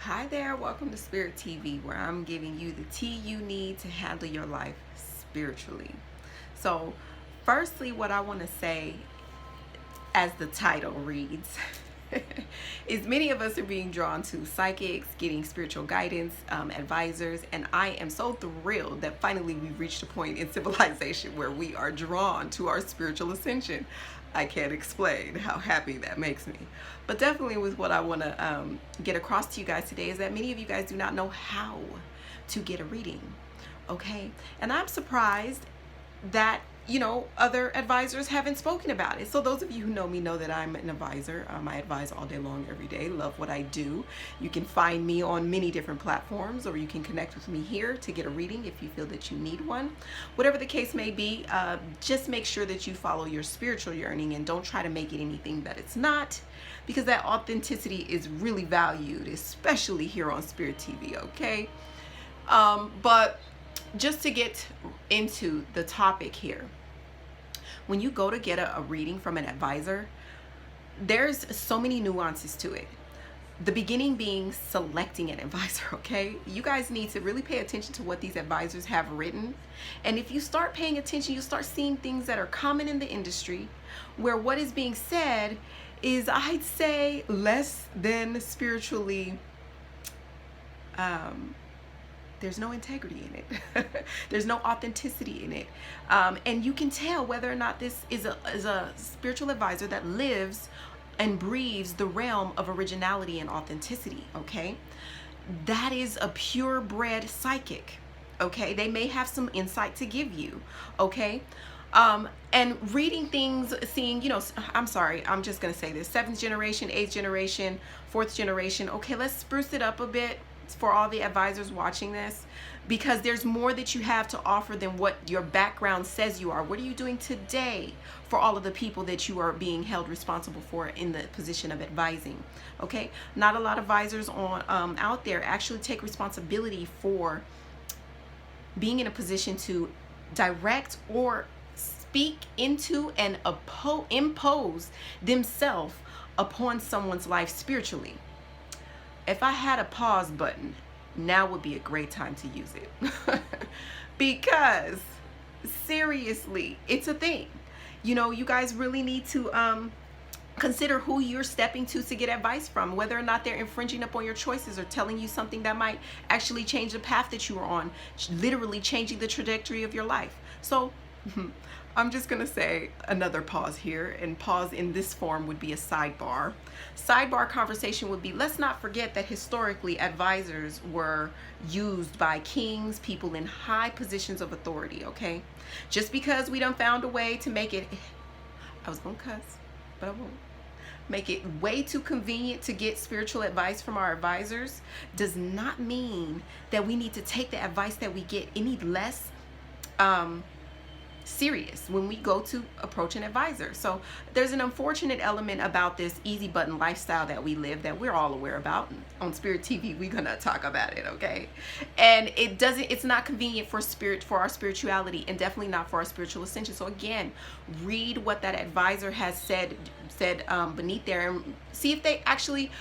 Hi there, welcome to Spirit TV, where I'm giving you the tea you need to handle your life spiritually. So, firstly, what I want to say, as the title reads, is many of us are being drawn to psychics, getting spiritual guidance, advisors, and I am so thrilled that finally we've reached a point in civilization where we are drawn to our spiritual ascension. I can't explain how happy that makes me. But definitely, with what I want to get across to you guys today is that many of you guys do not know how to get a reading. Okay? And I'm surprised that other advisors haven't spoken about it. So those of you who know me know that I'm an advisor. I advise all day long, every day. Love what I do. You can find me on many different platforms, or you can connect with me here to get a reading if you feel that you need one. Whatever the case may be, just make sure that you follow your spiritual yearning and don't try to make it anything that it's not, because that authenticity is really valued, especially here on Spirit TV. Okay, but just to get into the topic here, when you go to get a reading from an advisor, there's so many nuances to it. The beginning being selecting an advisor, okay? You guys need to really pay attention to what these advisors have written. And if you start paying attention, you start seeing things that are common in the industry where what is being said is, I'd say, less than spiritually there's no integrity in it. There's no authenticity in it. And you can tell whether or not this is a spiritual advisor that lives and breathes the realm of originality and authenticity, okay? That is a purebred psychic, okay? They may have some insight to give you, okay? And reading things, seeing, I'm sorry, I'm just going to say this, 7th generation, 8th generation, 4th generation, okay, let's spruce it up a bit for all the advisors watching this, because there's more that you have to offer than what your background says you are. What are you doing today for all of the people that you are being held responsible for in the position of advising? Okay, not a lot of advisors on out there actually take responsibility for being in a position to direct or speak into and impose themselves upon someone's life spiritually. If I had a pause button, now would be a great time to use it. Because seriously, it's a thing. You guys really need to consider who you're stepping to get advice from, whether or not they're infringing upon your choices or telling you something that might actually change the path that you are on, literally changing the trajectory of your life. So I'm just going to say another pause here, and pause in this form would be a sidebar. Sidebar conversation would be, let's not forget that historically advisors were used by kings, people in high positions of authority, okay? Just because we done found a way to make it, I was going to cuss, but I won't. Make it way too convenient to get spiritual advice from our advisors does not mean that we need to take the advice that we get any less serious when we go to approach an advisor. So there's an unfortunate element about this easy button lifestyle that we live, that we're all aware about. On Spirit TV, we're gonna talk about it, okay? And it's not convenient for our spirituality, and definitely not for our spiritual ascension. So again, read what that advisor has said beneath there, and see if they actually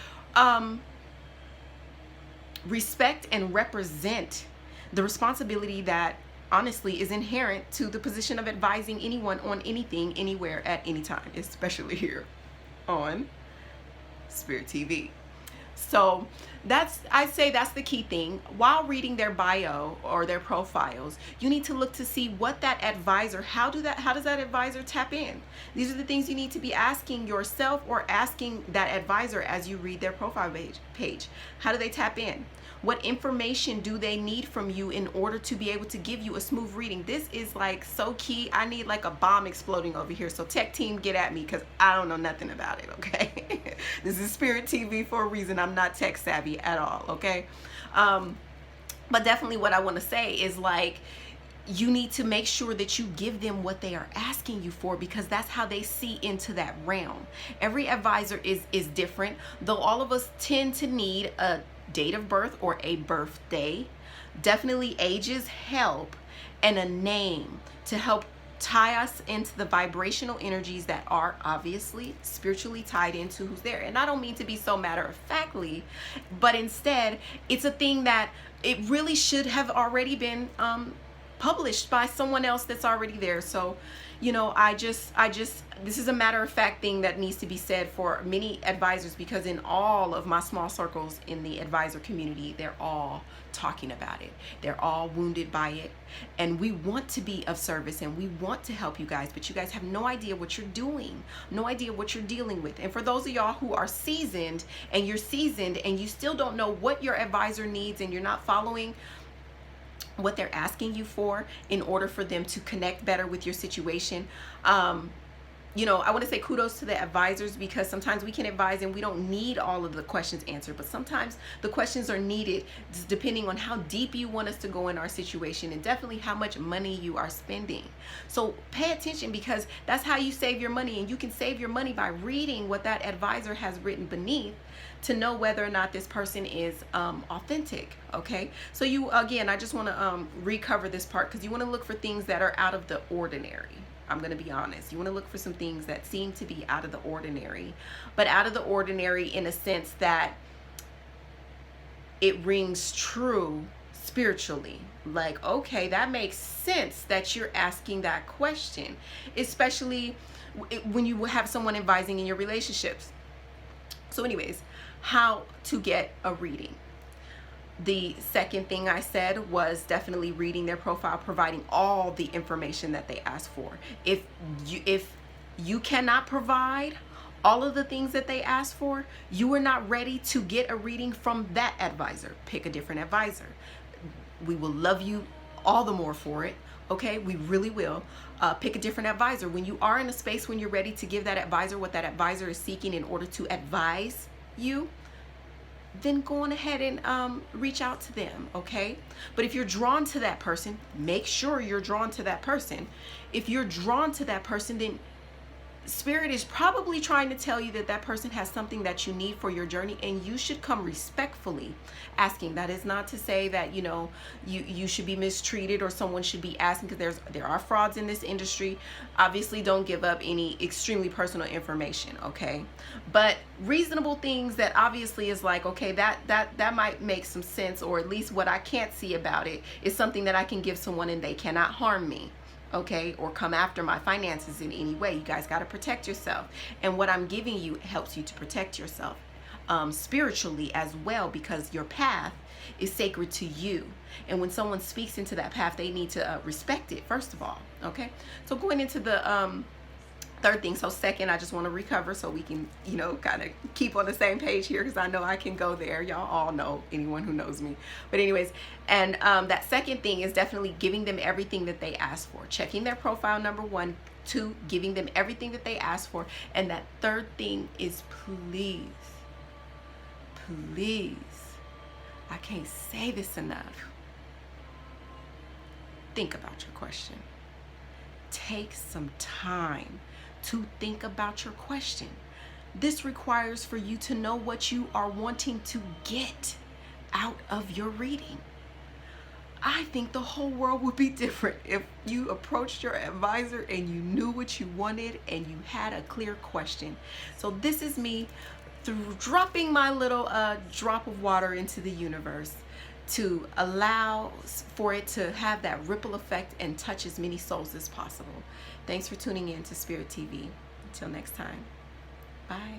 respect and represent the responsibility that honestly is inherent to the position of advising anyone on anything, anywhere, at any time, especially here on Spirit TV. So I'd say that's the key thing. While reading their bio or their profiles, you need to look to see what that advisor, how does that advisor tap in? These are the things you need to be asking yourself, or asking that advisor as you read their profile page. How do they tap in? What information do they need from you in order to be able to give you a smooth reading? This is like so key. I need like a bomb exploding over here. So tech team, get at me, because I don't know nothing about it, okay? This is Spirit TV for a reason. I'm not tech savvy at all, okay? But definitely what I want to say is, like, you need to make sure that you give them what they are asking you for, because that's how they see into that realm. Every advisor is different, though all of us tend to need a date of birth or a birthday. Definitely ages help, and a name to help tie us into the vibrational energies that are obviously spiritually tied into who's there. And I don't mean to be so matter-of-factly, but instead it's a thing that it really should have already been published by someone else that's already there. So, you know, I just this is a matter-of-fact thing that needs to be said for many advisors, because in all of my small circles in the advisor community, they're all talking about it. They're all wounded by it. And we want to be of service and we want to help you guys, but you guys have no idea what you're doing, no idea what you're dealing with. And for those of y'all who are seasoned and you're seasoned and you still don't know what your advisor needs and you're not following what they're asking you for in order for them to connect better with your situation, you know, I want to say kudos to the advisors, because sometimes we can advise and we don't need all of the questions answered, but sometimes the questions are needed depending on how deep you want us to go in our situation and definitely how much money you are spending. So pay attention, because that's how you save your money, and you can save your money by reading what that advisor has written beneath to know whether or not this person is authentic. Okay, so you, again, I just want to recover this part, because you want to look for things that are out of the ordinary. I'm going to be honest. You want to look for some things that seem to be out of the ordinary, but out of the ordinary in a sense that it rings true spiritually. Like, okay, that makes sense that you're asking that question, especially when you have someone advising in your relationships. So anyways, how to get a reading. The second thing I said was definitely reading their profile, providing all the information that they ask for. If you cannot provide all of the things that they ask for, you are not ready to get a reading from that advisor. Pick a different advisor. We will love you all the more for it. Okay, we really will. Pick a different advisor. When you are in a space when you're ready to give that advisor what that advisor is seeking in order to advise you, then go on ahead and reach out to them, okay? But if you're drawn to that person, make sure you're drawn to that person. If you're drawn to that person, then Spirit is probably trying to tell you that that person has something that you need for your journey, and you should come respectfully asking. That is not to say that, you know, you should be mistreated or someone should be asking, because there are frauds in this industry. Obviously, don't give up any extremely personal information, okay? But reasonable things that obviously is like, okay, that might make some sense, or at least what I can't see about it is something that I can give someone and they cannot harm me, okay, or come after my finances in any way. You guys got to protect yourself, and what I'm giving you helps you to protect yourself spiritually as well, because your path is sacred to you, and when someone speaks into that path, they need to respect it first of all. Okay, so going into the third thing. So second, I just want to recover so we can, you know, kind of keep on the same page here, because I know I can go there. Y'all all know, anyone who knows me. But anyways, and that second thing is definitely giving them everything that they ask for. Checking their profile, number one. Two, giving them everything that they ask for. And that third thing is please, I can't say this enough, think about your question. Take some time to think about your question. This requires for you to know what you are wanting to get out of your reading. I think the whole world would be different if you approached your advisor and you knew what you wanted and you had a clear question. So this is me through dropping my little drop of water into the universe to allow for it to have that ripple effect and touch as many souls as possible. Thanks for tuning in to Spirit TV. Until next time, bye.